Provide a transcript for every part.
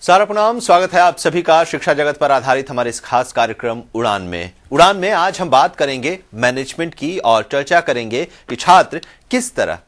सारा प्रणाम, स्वागत है आप सभी का शिक्षा जगत पर आधारित हमारे इस खास कार्यक्रम उड़ान में आज हम बात करेंगे मैनेजमेंट की और चर्चा करेंगे कि छात्र किस तरह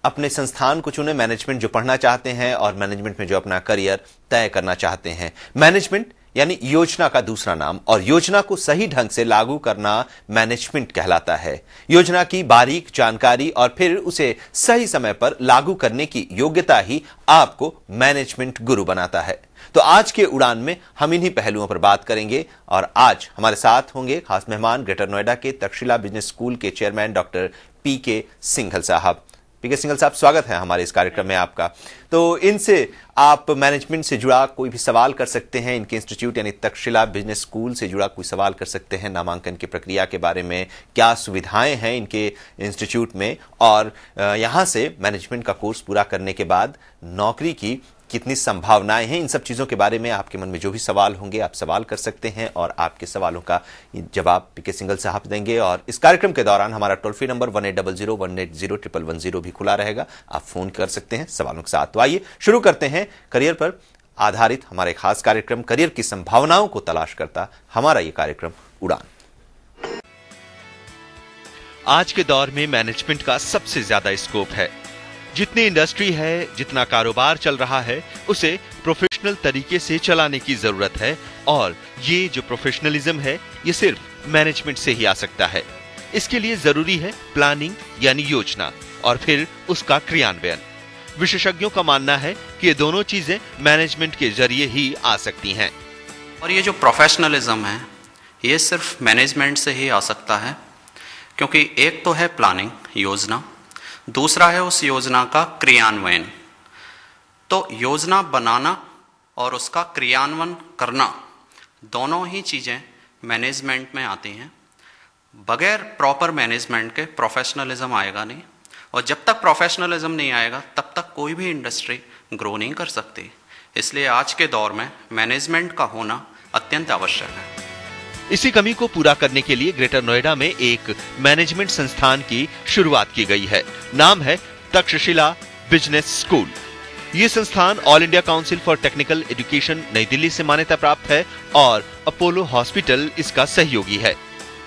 अपने संस्थान को चुने, मैनेजमेंट जो पढ़ना चाहते हैं और मैनेजमेंट में जो अपना करियर तय करना चाहते हैं। मैनेजमेंट यानी योजना का दूसरा नाम, और योजना को सही ढंग से लागू करना मैनेजमेंट कहलाता है। योजना की बारीक जानकारी और फिर उसे सही समय पर लागू करने की योग्यता ही आपको मैनेजमेंट गुरु बनाता है। तो आज के उड़ान में हम इन्हीं पहलुओं पर बात करेंगे और आज हमारे साथ होंगे खास मेहमान ग्रेटर नोएडा के तक्षशिला बिजनेस स्कूल के चेयरमैन डॉक्टर पीके सिंघल साहब। पीके सिंघल साहब, स्वागत है हमारे इस कार्यक्रम में आपका। तो इनसे आप मैनेजमेंट से जुड़ा कोई भी सवाल कर सकते हैं, इनके इंस्टीट्यूट यानी तक्षशिला बिजनेस स्कूल से जुड़ा कोई सवाल कर सकते हैं, नामांकन की प्रक्रिया के बारे में, क्या सुविधाएं हैं इनके इंस्टीट्यूट में, और यहां से मैनेजमेंट का कोर्स पूरा करने के बाद नौकरी की कितनी संभावनाएं हैं, इन सब चीजों के बारे में आपके मन में जो भी सवाल होंगे आप सवाल कर सकते हैं और आपके सवालों का जवाब पीके सिंघल साहब देंगे। और इस कार्यक्रम के दौरान हमारा टोल फ्री नंबर 1800-180-110 भी खुला रहेगा, आप फोन कर सकते हैं सवालों के साथ। तो आइए शुरू करते हैं करियर पर आधारित हमारे खास कार्यक्रम, करियर की संभावनाओं को तलाश करता हमारा ये कार्यक्रम उड़ान। आज के दौर में मैनेजमेंट का सबसे ज्यादा स्कोप है। जितनी इंडस्ट्री है, जितना कारोबार चल रहा है, उसे प्रोफेशनल तरीके से चलाने की जरूरत है, और ये जो प्रोफेशनलिज्म है ये सिर्फ मैनेजमेंट से ही आ सकता है। इसके लिए जरूरी है प्लानिंग यानी योजना और फिर उसका क्रियान्वयन। विशेषज्ञों का मानना है कि ये दोनों चीजें मैनेजमेंट के जरिए ही आ सकती हैं। और ये जो प्रोफेशनलिज्म है ये सिर्फ मैनेजमेंट से ही आ सकता है, क्योंकि एक तो है प्लानिंग योजना, दूसरा है उस योजना का क्रियान्वयन। तो योजना बनाना और उसका क्रियान्वयन करना दोनों ही चीज़ें मैनेजमेंट में आती हैं। बगैर प्रॉपर मैनेजमेंट के प्रोफेशनलिज्म आएगा नहीं, और जब तक प्रोफेशनलिज्म नहीं आएगा तब तक कोई भी इंडस्ट्री ग्रो नहीं कर सकती। इसलिए आज के दौर में मैनेजमेंट का होना अत्यंत आवश्यक है। इसी कमी को पूरा करने के लिए ग्रेटर नोएडा में एक मैनेजमेंट संस्थान की शुरुआत की गई है। नाम है तक्षशिला बिजनेस स्कूल। ये संस्थान all India council for technical education नई दिल्ली से मान्यता प्राप्त है और अपोलो हॉस्पिटल इसका सहयोगी है।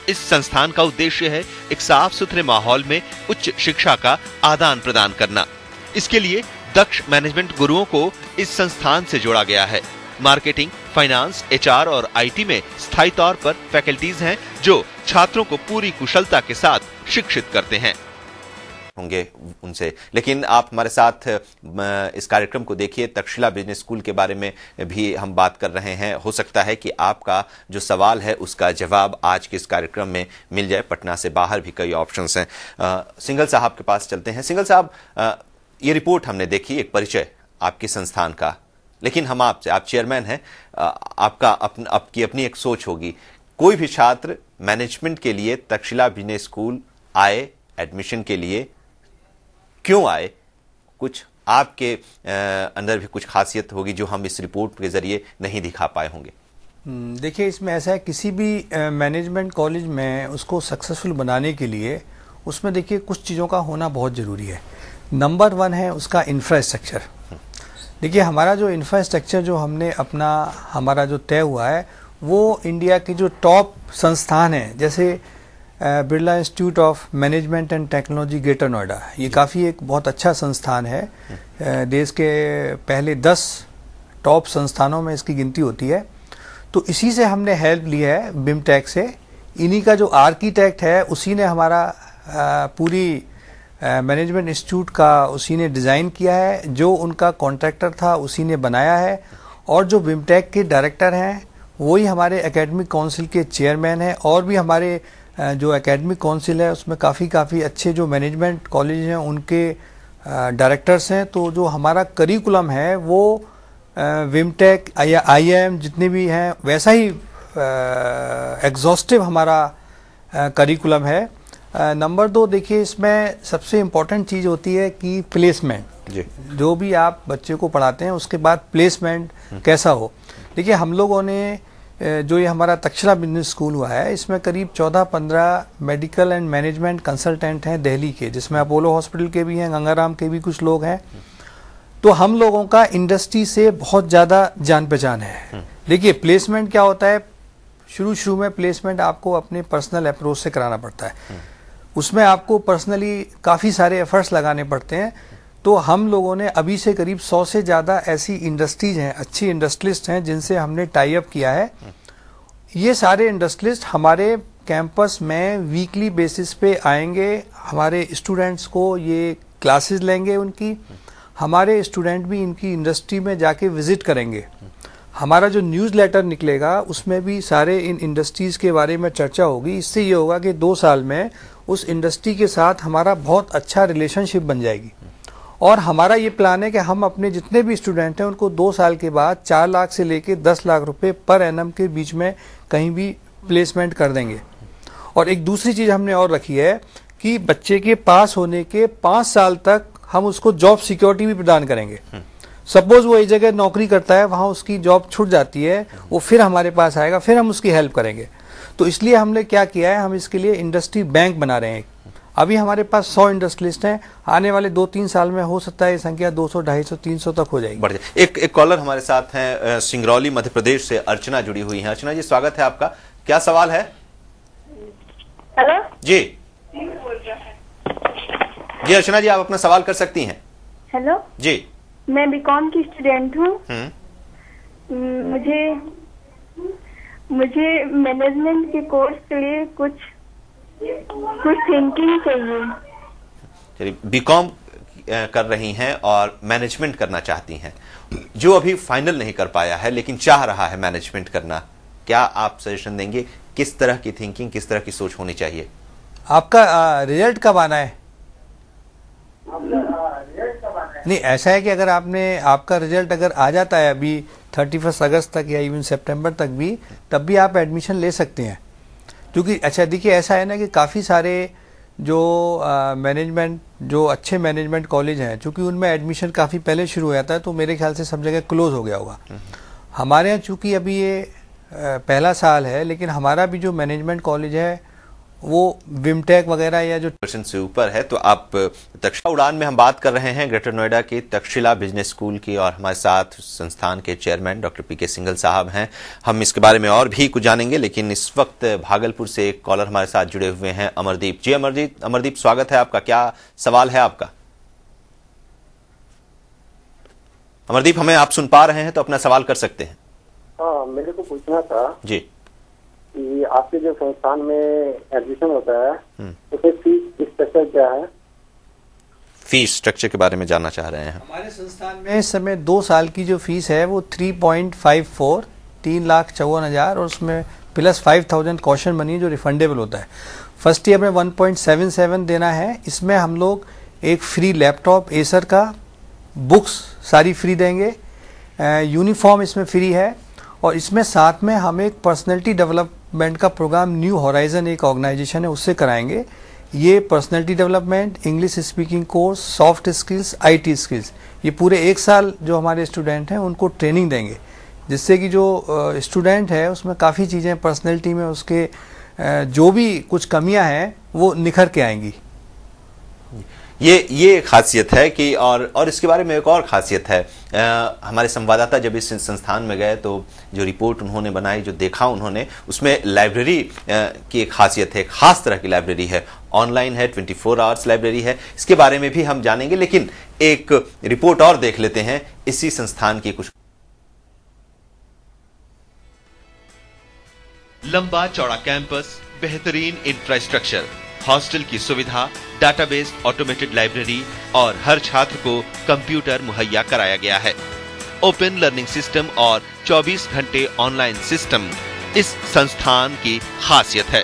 इस संस्थान का उद्देश्य है एक साफ सुथरे माहौल में उच्च शिक्षा का आदान प्रदान करना। इसके लिए दक्ष मैनेजमेंट गुरुओं को इस संस्थान से जोड़ा गया है। मार्केटिंग, फाइनेंस, एचआर और आईटी में स्थायी तौर पर फैकल्टीज हैं जो छात्रों को पूरी कुशलता के साथ शिक्षित करते हैं होंगे उनसे। लेकिन आप हमारे साथ इस कार्यक्रम को देखिए, तक्षशिला बिजनेस स्कूल के बारे में भी हम बात कर रहे हैं। हो सकता है कि आपका जो सवाल है उसका जवाब आज के इस कार्यक्रम में मिल जाए। पटना से बाहर भी कई ऑप्शंस हैं। सिंघल साहब के पास चलते हैं। सिंघल साहब, ये रिपोर्ट हमने देखी, एक परिचय आपके संस्थान का, लेकिन हम आपसे, आप चेयरमैन हैं, आपकी अपनी एक सोच होगी। कोई भी छात्र मैनेजमेंट के लिए तक्षशिला बिजनेस स्कूल आए, एडमिशन के लिए क्यों आए? कुछ आपके अंदर भी कुछ खासियत होगी जो हम इस रिपोर्ट के जरिए नहीं दिखा पाए होंगे। देखिए, इसमें ऐसा है, किसी भी मैनेजमेंट कॉलेज में उसको सक्सेसफुल बनाने के लिए उसमें देखिए कुछ चीज़ों का होना बहुत ज़रूरी है। नंबर 1 है उसका इंफ्रास्ट्रक्चर। देखिए, हमारा जो इंफ्रास्ट्रक्चर जो हमने हमारा जो तय हुआ है वो इंडिया के जो टॉप संस्थान हैं, जैसे Birla institute of management and technology greater Noida, ये काफ़ी एक बहुत अच्छा संस्थान है। देश के पहले 10 टॉप संस्थानों में इसकी गिनती होती है। तो इसी से हमने हेल्प ली है, बिमटेक से। इन्हीं का जो आर्किटेक्ट है उसी ने हमारा पूरी मैनेजमेंट इंस्टीट्यूट का उसी ने डिज़ाइन किया है, जो उनका कॉन्ट्रैक्टर था उसी ने बनाया है, और जो बिमटेक के डायरेक्टर हैं वही हमारे एकेडमिक काउंसिल के चेयरमैन हैं। और भी हमारे जो एकेडमिक काउंसिल है उसमें काफ़ी अच्छे जो मैनेजमेंट कॉलेज हैं उनके डायरेक्टर्स हैं। तो जो हमारा करिकुलम है वो विमटेक या IIM जितने भी हैं वैसा ही एग्जॉस्टिव हमारा करिकुलम है। नंबर 2, देखिए, इसमें सबसे इम्पोर्टेंट चीज़ होती है कि प्लेसमेंट। जो भी आप बच्चे को पढ़ाते हैं उसके बाद प्लेसमेंट कैसा हो। देखिए, हम लोगों ने जो ये हमारा तक्षशिला बिजनेस स्कूल हुआ है इसमें करीब 14-15 मेडिकल एंड मैनेजमेंट कंसल्टेंट हैं दिल्ली के, जिसमें अपोलो हॉस्पिटल के भी हैं, गंगाराम के भी कुछ लोग हैं। तो हम लोगों का इंडस्ट्री से बहुत ज़्यादा जान पहचान है। देखिए प्लेसमेंट क्या होता है, शुरू में प्लेसमेंट आपको अपने पर्सनल अप्रोच से कराना पड़ता है, उसमें आपको पर्सनली काफ़ी सारे एफर्ट्स लगाने पड़ते हैं। तो हम लोगों ने अभी से करीब 100 से ज़्यादा ऐसी इंडस्ट्रीज हैं, अच्छी इंडस्ट्रियलिस्ट हैं जिनसे हमने टाई अप किया है। ये सारे इंडस्ट्रियलिस्ट हमारे कैंपस में वीकली बेसिस पे आएंगे, हमारे स्टूडेंट्स को ये क्लासेस लेंगे उनकी, हमारे स्टूडेंट भी इनकी इंडस्ट्री में जाके विजिट करेंगे। हमारा जो न्यूज़लेटर निकलेगा उसमें भी सारे इन इंडस्ट्रीज के बारे में चर्चा होगी। इससे ये होगा कि 2 साल में उस इंडस्ट्री के साथ हमारा बहुत अच्छा रिलेशनशिप बन जाएगी। और हमारा ये प्लान है कि हम अपने जितने भी स्टूडेंट हैं उनको 2 साल के बाद 4 लाख से लेके 10 लाख रुपए पर एनम के बीच में कहीं भी प्लेसमेंट कर देंगे। और एक दूसरी चीज़ हमने और रखी है कि बच्चे के पास होने के 5 साल तक हम उसको जॉब सिक्योरिटी भी प्रदान करेंगे। सपोज वो एक जगह नौकरी करता है, वहाँ उसकी जॉब छूट जाती है, वो फिर हमारे पास आएगा, फिर हम उसकी हेल्प करेंगे। तो इसलिए हमने क्या किया है, हम इसके लिए इंडस्ट्री बैंक बना रहे हैं। अभी हमारे पास 100 इंडस्ट्रियलिस्ट हैं, आने वाले 2-3 साल में हो सकता है ये संख्या 200, 250, 300 तक हो जाएगी। बढ़ जाए। एक कॉलर हमारे साथ हैं सिंगरौली मध्य प्रदेश से, अर्चना जुड़ी हुई हैं। अर्चना जी स्वागत है आपका, क्या सवाल है? हेलो जी जी अर्चना जी आप अपना सवाल कर सकती हैं। हेलो जी मैं बीकॉम की स्टूडेंट हूँ। मुझे मैनेजमेंट के कोर्स के लिए कुछ थिंकिंग चाहिए। चलिए, बीकॉम कर रही हैं और मैनेजमेंट करना चाहती हैं, जो अभी फाइनल नहीं कर पाया है लेकिन चाह रहा है मैनेजमेंट करना, क्या आप सजेशन देंगे किस तरह की थिंकिंग, किस तरह की सोच होनी चाहिए? आपका रिजल्ट कब आना है? नहीं, ऐसा है कि अगर आपका रिजल्ट अगर आ जाता है अभी 31 अगस्त तक या इवन सितंबर तक भी, तब भी आप एडमिशन ले सकते हैं। क्योंकि अच्छा देखिए ऐसा है ना कि काफ़ी सारे जो मैनेजमेंट, जो अच्छे मैनेजमेंट कॉलेज हैं, चूँकि उनमें एडमिशन काफ़ी पहले शुरू हो जाता है, तो मेरे ख्याल से सब जगह क्लोज हो गया होगा। हमारे यहाँ चूँकि अभी ये पहला साल है, लेकिन हमारा भी जो मैनेजमेंट कॉलेज है वो विमटेक वगैरह या जो % से ऊपर है। तो आप तक्षशिला उड़ान में हम बात कर रहे हैं ग्रेटर नोएडा की तक्षशिला बिजनेस स्कूल की, और हमारे साथ संस्थान के चेयरमैन डॉक्टर पीके सिंघल साहब हैं। हम इसके बारे में और भी कुछ जानेंगे, लेकिन इस वक्त भागलपुर से एक कॉलर हमारे साथ जुड़े हुए हैं, अमरदीप जी। अमरदीप स्वागत है आपका, क्या सवाल है आपका? अमरदीप हमें आप सुन पा रहे हैं तो अपना सवाल कर सकते हैं। हाँ, मेरे को पूछना था जी कि आपके जो संस्थान में एडमिशन होता है उसमें फीस स्ट्रक्चर क्या है? फीस स्ट्रक्चर के बारे में जानना चाह रहे हैं। हमारे संस्थान में इस समय 2 साल की जो फीस है वो 3.54 3,54,000 और उसमें प्लस 5,000 कॉशन मनी है जो रिफंडेबल होता है। फर्स्ट ईयर में 1.77 देना है। इसमें हम लोग एक फ्री लैपटॉप एसर का, बुक्स सारी फ्री देंगे, यूनिफॉर्म इसमें फ्री है, और इसमें साथ में हम एक पर्सनैलिटी डेवलपमेंट का प्रोग्राम न्यू हॉराइजन एक ऑर्गेनाइजेशन है उससे कराएंगे। ये personality development, English speaking course, soft skills, IT skills, ये पूरे 1 साल जो हमारे स्टूडेंट हैं उनको ट्रेनिंग देंगे, जिससे कि जो स्टूडेंट है उसमें काफ़ी चीज़ें पर्सनैलिटी में उसके जो भी कुछ कमियां हैं वो निखर के आएंगी। ये खासियत है कि और इसके बारे में एक और खासियत है, हमारे संवाददाता जब इस संस्थान में गए तो जो रिपोर्ट उन्होंने बनाई, जो देखा उन्होंने, उसमें लाइब्रेरी की एक खासियत है, खास तरह की लाइब्रेरी है, ऑनलाइन है, 24 आवर्स लाइब्रेरी है। इसके बारे में भी हम जानेंगे, लेकिन एक रिपोर्ट और देख लेते हैं इसी संस्थान की कुछ। लंबा चौड़ा कैंपस, बेहतरीन इंफ्रास्ट्रक्चर, हॉस्टल की सुविधा, डाटाबेस, ऑटोमेटेड लाइब्रेरी और हर छात्र को कंप्यूटर मुहैया कराया गया है। ओपन लर्निंग सिस्टम और 24 घंटे ऑनलाइन सिस्टम इस संस्थान की खासियत है।